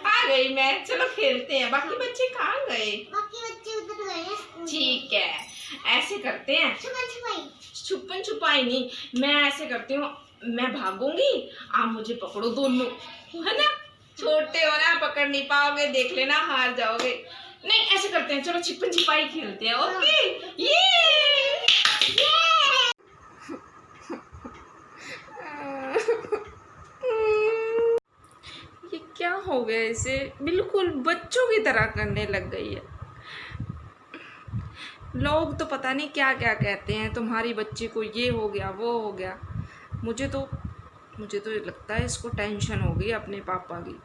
आ गई मैं, चलो खेलते हैं। बाकी बच्चे कहाँ गए? बाकी बच्चे उधर गए हैं। ठीक है, ऐसे करते हैं। छुपन छुपाई नहीं, मैं ऐसे करती हूँ, मैं भागूंगी, आप मुझे पकड़ो दोनों, है ना? छोटे हो ना, पकड़ नहीं पाओगे, देख लेना हार जाओगे। नहीं, ऐसे करते हैं, चलो छिपन छिपाई खेलते हैं। ओके, ये क्या हो गया? इसे बिल्कुल बच्चों की तरह करने लग गई है। लोग तो पता नहीं क्या क्या कहते हैं, तुम्हारी बच्ची को ये हो गया वो हो गया। मुझे तो लगता है इसको टेंशन हो गई अपने पापा की।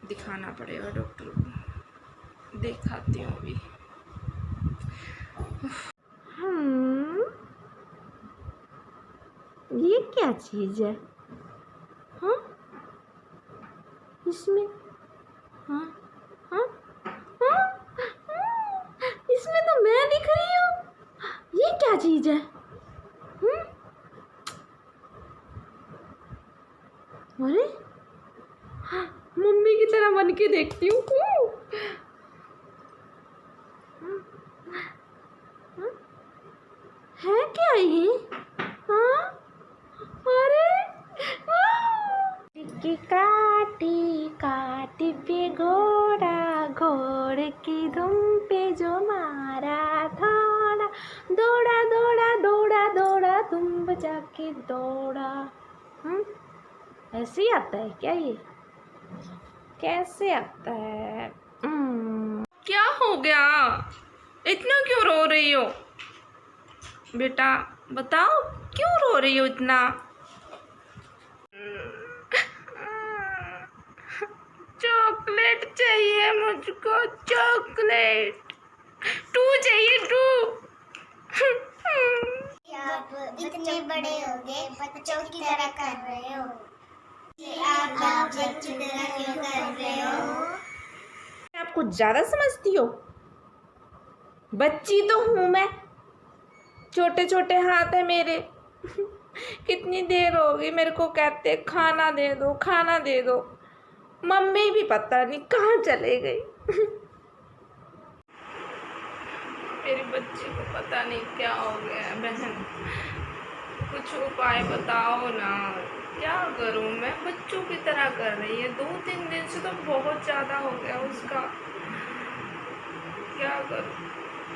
दिखाना पड़ेगा डॉक्टर को, दिखाती हूँ अभी। ये क्या चीज है? हाँ, इसमें हाँ हाँ हाँ, इसमें तो मैं दिख रही हूँ। ये क्या चीज है? अरे मम्मी की तरह बन के देखती हूँ। है क्या ये? हाँ, अरे की काटी काटी पे घोड़ा, घोड़े की धुम पे जो मारा थोड़ा, दौड़ा दौड़ा दौड़ा दौड़ा तुम बजा के दौड़ा। ऐसे ही आता है क्या ये? कैसे आता है? क्या हो गया? इतना क्यों रो रही हो बेटा? बताओ क्यों रो रही हो इतना? चॉकलेट चाहिए मुझको, चॉकलेट। टू चाहिए, टू। आप इतने बड़े हो गए, बच्चों की तरह कर रहे हो। आप बच्चों की तरह क्यों कर रहे हो? आप कुछ ज्यादा समझती हो। बच्ची तो हूँ मैं, छोटे छोटे हाथ है मेरे। कितनी देर हो गई मेरे को कहते खाना दे दो, खाना दे दो। मम्मी भी पता नहीं कहाँ चले गई। मेरी बच्ची को पता नहीं क्या हो गया है। बहन, कुछ उपाय बताओ ना, क्या करूं मैं? बच्चों की तरह कर रही है। 2-3 दिन से तो बहुत ज़्यादा हो गया उसका। क्या करूं,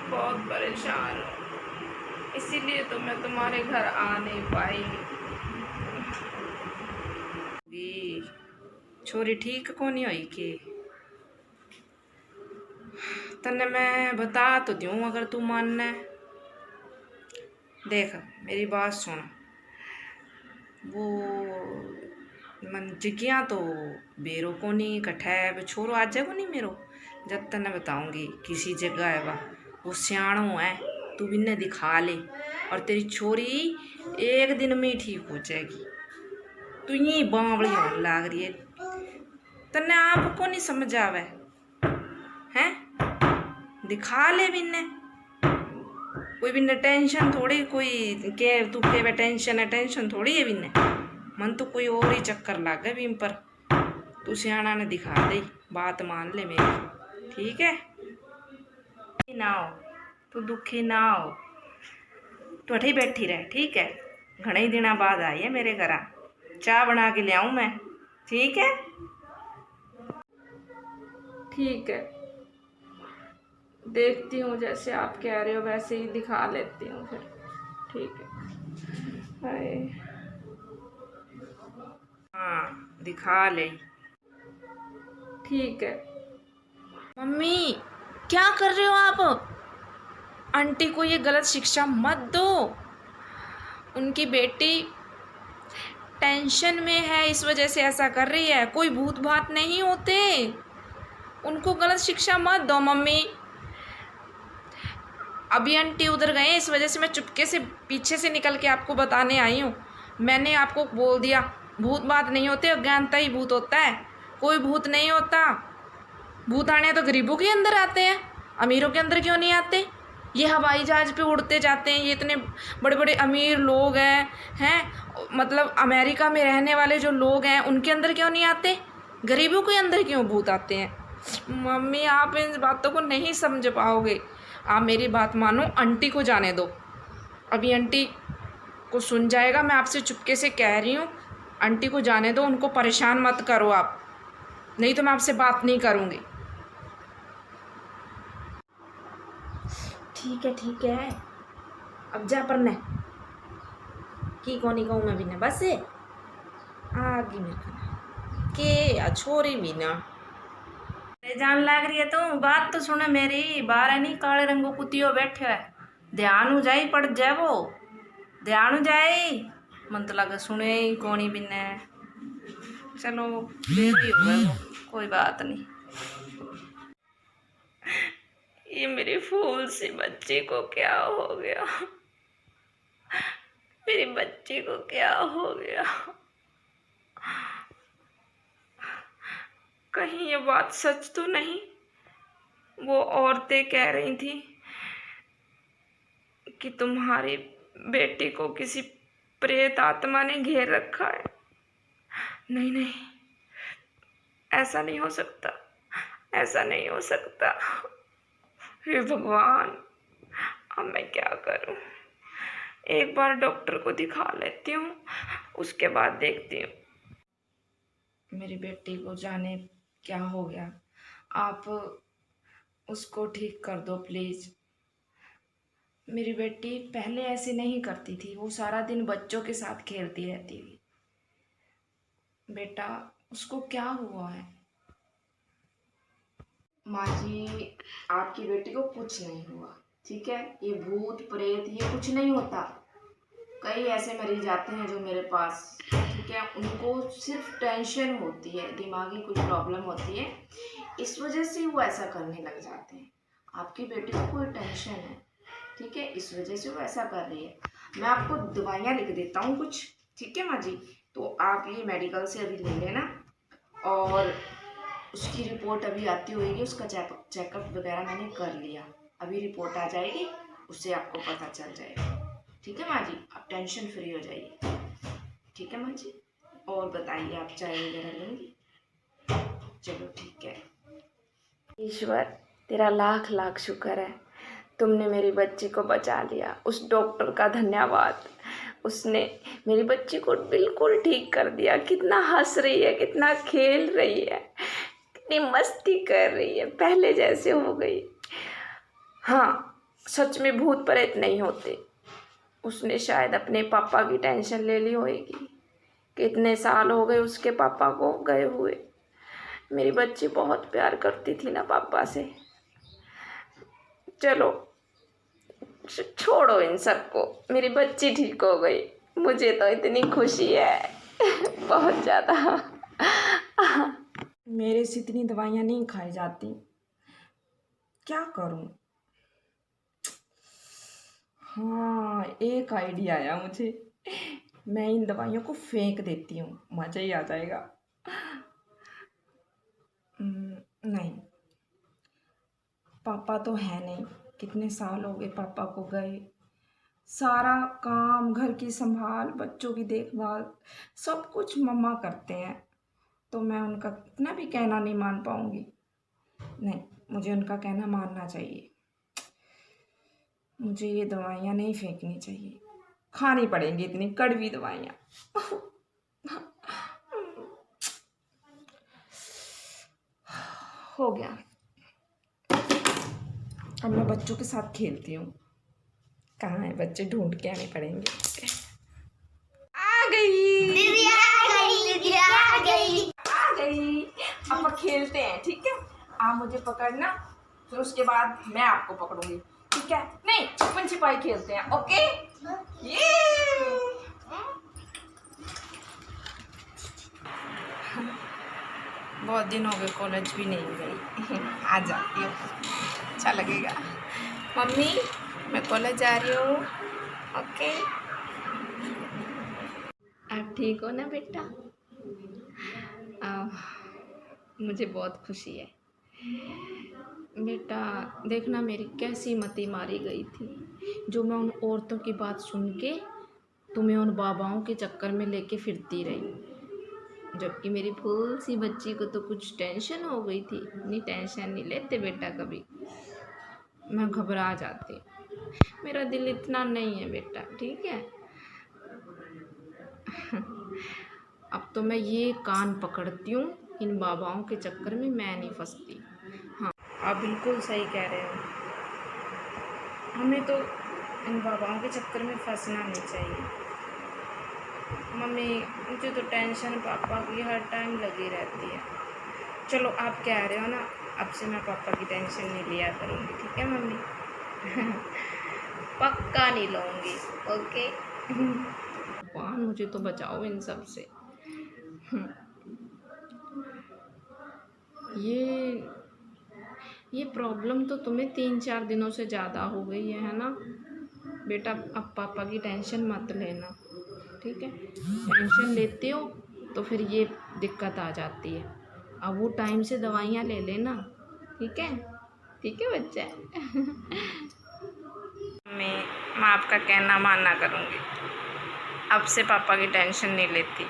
बहुत परेशान हूँ। इसीलिए तो मैं तुम्हारे घर आ नहीं पाई। छोरी ठीक को नहीं हुई कि तन्ने मैं बता तो दूँ, अगर तू मानना। देख मेरी बात सुन, वो मन जिज्ञा तो बेरो को नहीं कठै छोरो आ जाएगा नहीं मेरो, जब तक मैं बताऊंगी किसी जगह है वो सियाणो है, तू भी इन्हें दिखा ले और तेरी छोरी एक दिन में ही ठीक हो जाएगी। तू यही बावड़ी होने लाग रही है, तन्ने आपको नहीं समझ आवे हैं? दिखा ले भी इन्हें, कोई भी टेंशन थोड़ी, कोई के तू के टेंशन है, टेंशन थोड़ी है भी मन तो कोई और ही चक्कर लग गए भी पर। तू सियाणा ने दिखा दे, बात मान ले मेरी, ठीक है? ना हो तू, दुखी ना हो, तू अठी बैठी रह, ठीक है? घणे ही दिना बाद आई है मेरे घर, चाय बना के ले आऊँ मैं, ठीक है? ठीक है, देखती हूँ जैसे आप कह रहे हो वैसे ही दिखा लेती हूँ फिर, ठीक है? हाँ दिखा ले, ठीक है। मम्मी क्या कर रहे हो आप? आंटी को ये गलत शिक्षा मत दो। उनकी बेटी टेंशन में है, इस वजह से ऐसा कर रही है। कोई भूत भात नहीं होते, उनको गलत शिक्षा मत दो मम्मी। अभी आंटी उधर गए, इस वजह से मैं चुपके से पीछे से निकल के आपको बताने आई हूँ। मैंने आपको बोल दिया भूत बात नहीं होते, अज्ञानता ही भूत होता है, कोई भूत नहीं होता। भूत आने तो गरीबों के अंदर आते हैं, अमीरों के अंदर क्यों नहीं आते? ये हवाई जहाज़ पे उड़ते जाते हैं, ये इतने बड़े बड़े अमीर लोग हैं मतलब अमेरिका में रहने वाले जो लोग हैं उनके अंदर क्यों नहीं आते, गरीबों के अंदर क्यों भूत आते हैं? मम्मी आप इन बातों को नहीं समझ पाओगे, आप मेरी बात मानो, आंटी को जाने दो। अभी आंटी को सुन जाएगा, मैं आपसे चुपके से कह रही हूँ, आंटी को जाने दो, उनको परेशान मत करो आप, नहीं तो मैं आपसे बात नहीं करूँगी। ठीक है, अब जा पढ़ने की कोनी कहूँ मैं भी ना बस आगे मेरे को के या छोरी भी ना जान लग रही है। तो बात तो सुने मेरी, बारह नहीं काले रंगो कुतियो बैठे है, ध्यान हो जाए पड़ जाए, वो ध्यान हो जाए, मन तो लगा सुने ही कोनी भी ने। चलो देर ही हो गया वो, कोई बात नहीं। ये मेरी फूल सी बच्ची को क्या हो गया, मेरी बच्ची को क्या हो गया? कहीं ये बात सच तो नहीं? वो औरतें कह रही थी कि तुम्हारी बेटी को किसी प्रेत आत्मा ने घेर रखा है। नहीं, ऐसा नहीं हो सकता, ऐसा नहीं हो सकता। हे भगवान, अब मैं क्या करूं? एक बार डॉक्टर को दिखा लेती हूँ, उसके बाद देखती हूँ। मेरी बेटी को जाने क्या हो गया, आप उसको ठीक कर दो प्लीज़। मेरी बेटी पहले ऐसे नहीं करती थी, वो सारा दिन बच्चों के साथ खेलती रहती थी। बेटा उसको क्या हुआ है? माँ जी, आपकी बेटी को कुछ नहीं हुआ, ठीक है? ये भूत प्रेत ये कुछ नहीं होता। कई ऐसे मरीज आते हैं जो मेरे पास, ठीक है, उनको सिर्फ टेंशन होती है, दिमागी कुछ प्रॉब्लम होती है, इस वजह से वो ऐसा करने लग जाते हैं। आपकी बेटी को कोई टेंशन है, ठीक है, इस वजह से वो ऐसा कर रही है। मैं आपको दवाइयाँ लिख देता हूँ कुछ, ठीक है माँ जी? तो आप ये मेडिकल से अभी ले लेना, और उसकी रिपोर्ट अभी आती होगी, उसका चेकअप वगैरह मैंने कर लिया, अभी रिपोर्ट आ जाएगी, उससे आपको पता चल जाएगा, ठीक है माँ जी? आप टेंशन फ्री हो जाइए, ठीक है माँ जी? और बताइए, आप चाय वगैरह लेंगी? चलो ठीक है। ईश्वर तेरा लाख लाख शुक्र है, तुमने मेरी बच्ची को बचा लिया। उस डॉक्टर का धन्यवाद, उसने मेरी बच्ची को बिल्कुल ठीक कर दिया। कितना हंस रही है, कितना खेल रही है, कितनी मस्ती कर रही है, पहले जैसे हो गई। हाँ, सच में भूत प्रेत नहीं होते। उसने शायद अपने पापा की टेंशन ले ली होगी, कितने साल हो गए उसके पापा को गए हुए। मेरी बच्ची बहुत प्यार करती थी ना पापा से। चलो छोड़ो इन सबको, मेरी बच्ची ठीक हो गई, मुझे तो इतनी खुशी है बहुत ज़्यादा। मेरे से इतनी दवाइयाँ नहीं खाई जाती, क्या करूँ? हाँ, एक आइडिया आया मुझे, मैं इन दवाइयों को फेंक देती हूँ, मज़ा ही आ जाएगा। नहीं, पापा तो है नहीं, कितने साल हो गए पापा को गए। सारा काम, घर की संभाल, बच्चों की देखभाल, सब कुछ मम्मा करते हैं, तो मैं उनका कितना भी कहना नहीं मान पाऊँगी। नहीं, मुझे उनका कहना मानना चाहिए। मुझे ये दवाइयाँ नहीं फेंकनी चाहिए, खानी पड़ेंगी इतनी कड़वी दवाइयाँ। हो गया, अब मैं बच्चों के साथ खेलती हूँ। कहाँ है बच्चे, ढूंढ के आने पड़ेंगे। आ गई दीदी, आ गई दीदी, आ गई। आ गई। अब खेलते हैं, ठीक है? आप मुझे पकड़ना, फिर उसके बाद मैं आपको पकड़ूंगी, ठीक है? नहीं, छुपन छिपाई खेलते हैं, ओके? ये बहुत दिन हो गए, कॉलेज भी नहीं गई। आ जाती हूँ, अच्छा लगेगा। मम्मी मैं कॉलेज जा रही हूँ, ओके? आप ठीक हो ना बेटा? मुझे बहुत खुशी है, बेटा देखना मेरी कैसी मति मारी गई थी, जो मैं उन औरतों की बात सुन के तुम्हें उन बाबाओं के चक्कर में लेके फिरती रही, जबकि मेरी फूल सी बच्ची को तो कुछ टेंशन हो गई थी। इतनी टेंशन नहीं लेते बेटा कभी, मैं घबरा जाती। मेरा दिल इतना नहीं है बेटा, ठीक है। अब तो मैं ये कान पकड़ती हूँ, इन बाबाओं के चक्कर में मैं नहीं फंसती। हाँ, आप बिल्कुल सही कह रहे हो, हमें तो इन बाबाओं के चक्कर में फंसना नहीं चाहिए। मम्मी मुझे तो टेंशन पापा की हर टाइम लगी रहती है। चलो आप कह रहे हो ना, अब से मैं पापा की टेंशन नहीं लिया करूँगी, ठीक है मम्मी। पक्का नहीं लूँगी, ओके। भगवान मुझे तो बचाओ इन सब से। ये प्रॉब्लम तो तुम्हें 3-4 दिनों से ज़्यादा हो गई है ना बेटा। अब पापा की टेंशन मत लेना, ठीक है। टेंशन लेते हो तो फिर ये दिक्कत आ जाती है। अब वो टाइम से दवाइयाँ ले लेना, ठीक है, ठीक है बच्चा। मैं आपका कहना मानना करूँगी, अब से पापा की टेंशन नहीं लेती,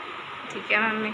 ठीक है मम्मी।